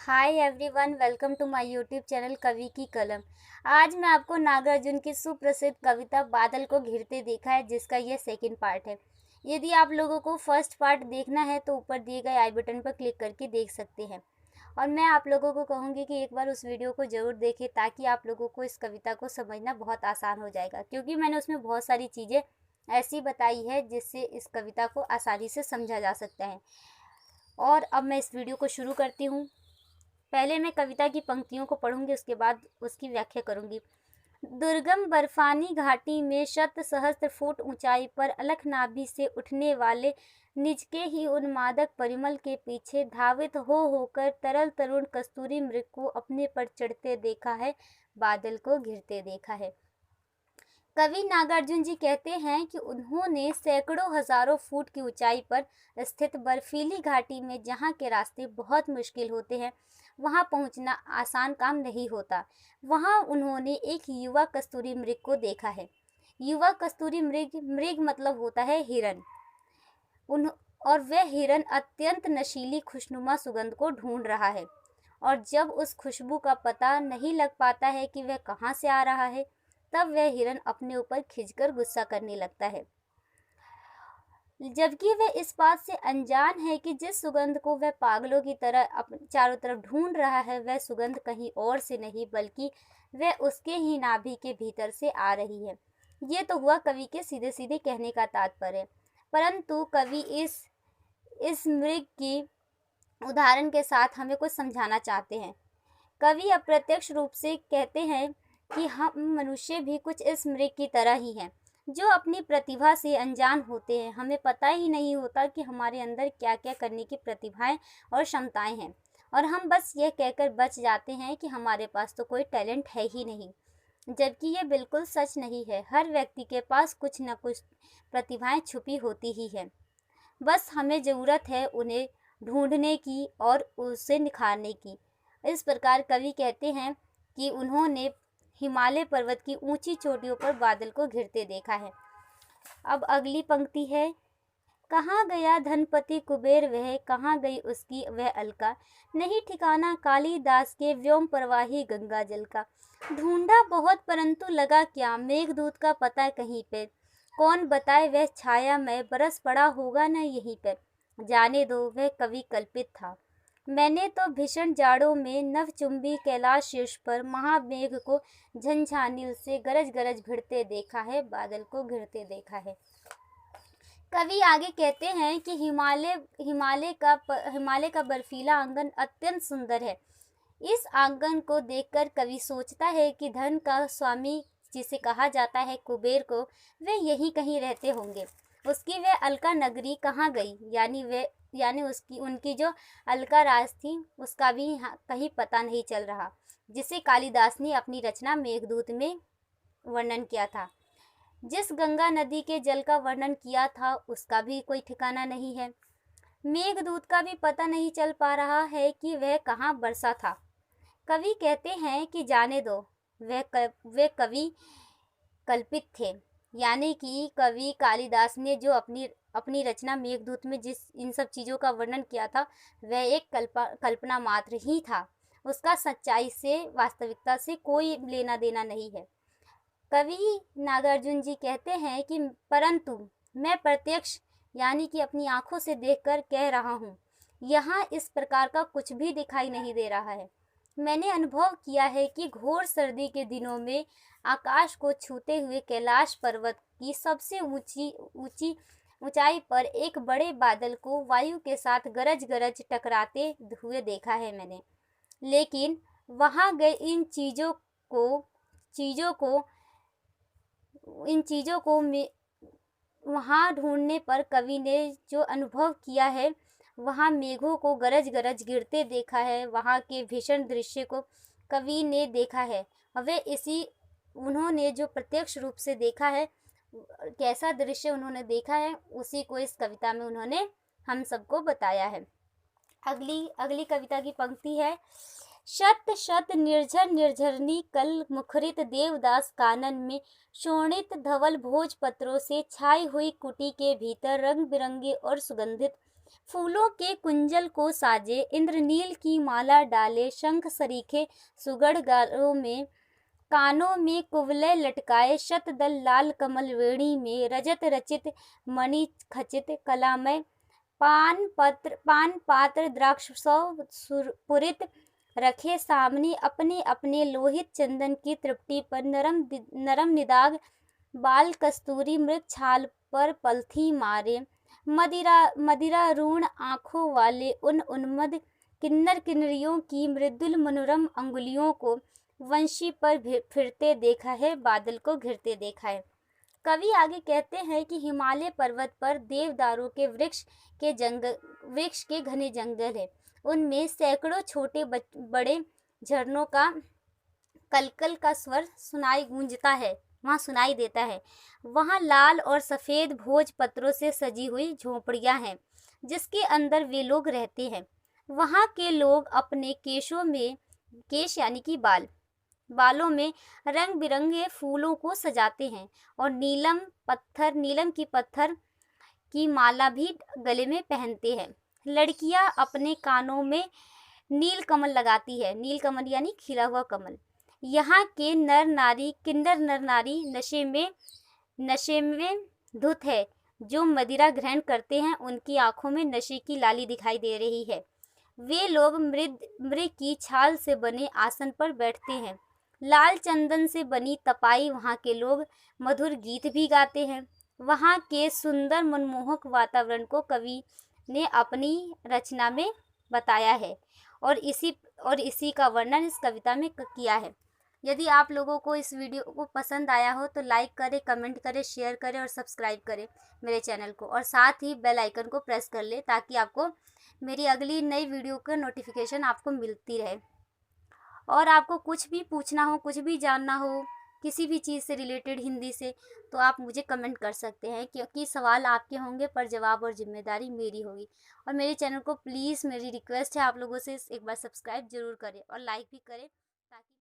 Hi everyone, welcome to my YouTube channel Kavi ki कलम। आज मैं आपको नागार्जुन की सुप्रसिद्ध कविता बादल को घिरते देखा है, जिसका यह सेकंड पार्ट है। यदि आप लोगों को फर्स्ट पार्ट देखना है तो ऊपर दिए गए आई बटन पर क्लिक करके देख सकते हैं। और मैं आप लोगों को कहूँगी कि एक बार उस वीडियो को ज़रूर देखें, ताकि आप लोगों को इस कविता को समझना बहुत आसान हो जाएगा, क्योंकि मैंने उसमें बहुत सारी चीज़ें ऐसी बताई है जिससे इस कविता को आसानी से समझा जा सकता है। और अब मैं इस वीडियो को शुरू करती हूँ। पहले मैं कविता की पंक्तियों को पढ़ूंगी, उसके बाद उसकी व्याख्या करूंगी। दुर्गम बर्फानी घाटी में शत सहस्त्र फुट ऊंचाई पर अलख नाभि से उठने वाले निज के ही उन्मादक परिमल के पीछे धावित हो होकर तरल तरुण कस्तूरी मृग को अपने पर चढ़ते देखा है, बादल को घिरते देखा है। कवि नागार्जुन जी कहते हैं कि उन्होंने सैकड़ों हजारों फुट की ऊंचाई पर स्थित बर्फीली घाटी में, जहां के रास्ते बहुत मुश्किल होते हैं, वहां पहुंचना आसान काम नहीं होता। वहां उन्होंने एक युवा कस्तूरी मृग को देखा है। युवा कस्तूरी मृग मतलब होता है हिरन। और वह हिरन अत्यंत नशीली खुशनुमा सुगंध को ढूंढ रहा है, और जब उस खुशबू का पता नहीं लग पाता है कि वह कहाँ से आ रहा है, तब वह हिरन अपने ऊपर खिंचकर गुस्सा करने लगता है, जबकि वह इस बात से अनजान है कि जिस सुगंध को वह पागलों की तरह चारों तरफ ढूंढ रहा है, वह सुगंध कहीं और से नहीं बल्कि वह उसके ही नाभि के भीतर से आ रही है। ये तो हुआ कवि के सीधे सीधे कहने का तात्पर्य, परंतु कवि इस मृग की उदाहरण के साथ हमें कुछ समझाना चाहते हैं। कवि अप्रत्यक्ष रूप से कहते हैं कि हम मनुष्य भी कुछ इस मृग की तरह ही हैं, जो अपनी प्रतिभा से अनजान होते हैं। हमें पता ही नहीं होता कि हमारे अंदर क्या क्या करने की प्रतिभाएं और क्षमताएं हैं, और हम बस यह कहकर बच जाते हैं कि हमारे पास तो कोई टैलेंट है ही नहीं, जबकि ये बिल्कुल सच नहीं है। हर व्यक्ति के पास कुछ न कुछ प्रतिभाएं छुपी होती ही है, बस हमें ज़रूरत है उन्हें ढूंढने की और उसे निखारने की। इस प्रकार कवि कहते हैं कि उन्होंने हिमालय पर्वत की ऊंची चोटियों पर बादल को घिरते देखा है। अब अगली पंक्ति है, कहाँ गया धनपति कुबेर वह, कहाँ गई उसकी वह अलका, नहीं ठिकाना कालिदास के व्योम प्रवाही गंगा जल का। ढूंढा बहुत परंतु लगा क्या, मेघदूत का पता कहीं पे, कौन बताए वह छाया में बरस पड़ा होगा न यहीं पर। जाने दो वह कवि कल्पित था, मैंने तो भीषण जाड़ों में नवचुंबी कैलाश शीर्ष पर महामेघ को झंझानील से गरज गरज भिड़ते देखा है, बादल को घिरते देखा है। कवि आगे कहते हैं कि हिमालय का बर्फीला आंगन अत्यंत सुंदर है। इस आंगन को देखकर कवि सोचता है कि धन का स्वामी, जिसे कहा जाता है कुबेर को, वे यहीं कहीं रहते होंगे। उसकी वह अलका नगरी कहाँ गई, यानी उनकी जो अलका राज थी, उसका भी कहीं पता नहीं चल रहा, जिसे कालिदास ने अपनी रचना मेघदूत में वर्णन किया था। जिस गंगा नदी के जल का वर्णन किया था, उसका भी कोई ठिकाना नहीं है। मेघदूत का भी पता नहीं चल पा रहा है कि वह कहाँ बरसा था। कवि कहते हैं कि जाने दो, वे कवि कल्पित थे, यानी कि कवि कालिदास ने जो अपनी रचना मेघदूत में जिस इन सब चीज़ों का वर्णन किया था, वह एक कल्पना मात्र ही था। उसका सच्चाई से, वास्तविकता से कोई लेना देना नहीं है। कवि नागार्जुन जी कहते हैं कि परंतु मैं प्रत्यक्ष, यानी कि अपनी आंखों से देखकर कह रहा हूँ, यहाँ इस प्रकार का कुछ भी दिखाई नहीं दे रहा है। मैंने अनुभव किया है कि घोर सर्दी के दिनों में आकाश को छूते हुए कैलाश पर्वत की सबसे ऊंचाई पर एक बड़े बादल को वायु के साथ गरज गरज टकराते हुए देखा है मैंने। लेकिन वहां गए इन चीज़ों को वहां ढूंढने पर कवि ने जो अनुभव किया है, वहाँ मेघों को गरज गरज गिरते देखा है। वहाँ के भीषण दृश्य को कवि ने देखा है, उन्होंने जो प्रत्यक्ष रूप से देखा है, कैसा दृश्य उन्होंने देखा है, उसी को इस कविता में उन्होंने हम सबको बताया है। अगली कविता की पंक्ति है, शत शत निर्झर निर्झरनी कल मुखरित देवदास कानन में, शोणित धवल भोज पत्रों से छाई हुई कुटी के भीतर रंग बिरंगे और सुगंधित फूलों के कुंजल को साजे, इंद्रनील की माला डाले, शंख सरीखे सुगढ़ गालों में, कानों में कुवलय लटकाए, शतदल लाल कमल वेणी में, रजत रचित मणि खचित कलामय, पान पात्र द्राक्ष पुरित रखे सामने, अपने अपने लोहित चंदन की तृप्ति पर नरम निदाग बाल कस्तूरी मृत छाल पर पलथी मारे, मदिरा ऋण आंखों वाले उन उन्मद किन्नर किन्नरियों की मृदुल मनोरम अंगुलियों को वंशी पर फिरते देखा है, बादल को घिरते देखा है। कवि आगे कहते हैं कि हिमालय पर्वत पर देवदारों के वृक्ष के घने जंगल है। उनमें सैकड़ों छोटे बड़े झरनों का कलकल का स्वर गूंजता है, वहाँ सुनाई देता है। वहाँ लाल और सफ़ेद भोज पत्रों से सजी हुई झोपड़ियाँ हैं, जिसके अंदर वे लोग रहते हैं। वहाँ के लोग अपने केश यानी कि बालों में रंग बिरंगे फूलों को सजाते हैं और नीलम की पत्थर की माला भी गले में पहनते हैं। लड़कियां अपने कानों में नील कमल लगाती है, नील कमल यानी खिला हुआ कमल। यहाँ के किन्नर नर नारी नशे में धुत है। जो मदिरा ग्रहण करते हैं उनकी आंखों में नशे की लाली दिखाई दे रही है। वे लोग मृग की छाल से बने आसन पर बैठते हैं। लाल चंदन से बनी तपाई वहाँ के लोग मधुर गीत भी गाते हैं। वहाँ के सुंदर मनमोहक वातावरण को कवि ने अपनी रचना में बताया है और इसी का वर्णन इस कविता में किया है। यदि आप लोगों को इस वीडियो को पसंद आया हो तो लाइक करें, कमेंट करें, शेयर करें और सब्सक्राइब करें मेरे चैनल को, और साथ ही बेल आइकन को प्रेस कर लें ताकि आपको मेरी अगली नई वीडियो का नोटिफिकेशन आपको मिलती रहे। और आपको कुछ भी पूछना हो, कुछ भी जानना हो किसी भी चीज़ से रिलेटेड हिंदी से, तो आप मुझे कमेंट कर सकते हैं, क्योंकि सवाल आपके होंगे पर जवाब और जिम्मेदारी मेरी होगी। और मेरे चैनल को प्लीज़, मेरी रिक्वेस्ट है आप लोगों से, एक बार सब्सक्राइब जरूर करें और लाइक भी करें ताकि